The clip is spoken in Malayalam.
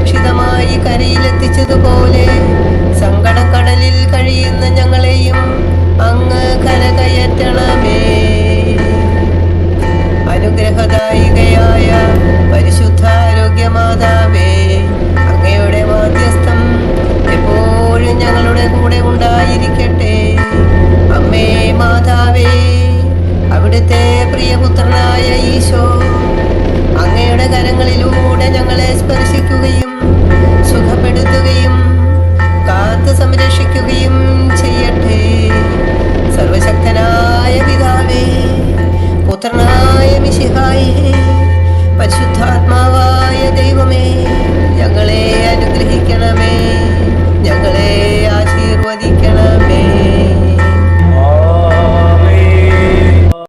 സുരക്ഷിതമായി കരയിലെത്തിച്ചതുപോലെ സങ്കടക്കടലിൽ കഴിയുന്ന ഞങ്ങളെയും അങ്ങ് കരകയറ്റണമേ. അനുഗ്രഹദായികയായ പരിശുദ്ധാരോഗ്യമാതാവേ, അങ്ങയുടെ മാധ്യസ്ഥം എപ്പോഴും ഞങ്ങളുടെ കൂടെ ഉണ്ടായിരിക്കട്ടെ. അമ്മേ മാതാവേ, അവിടുത്തെ പ്രിയപുത്രനായ ഈശോ അങ്ങയുടെ കരങ്ങളിലൂടെ ഞങ്ങളെ സ്പർശിക്കുകയും സുഖപ്പെടുത്തുകയും കാത്തു സംരക്ഷിക്കുകയും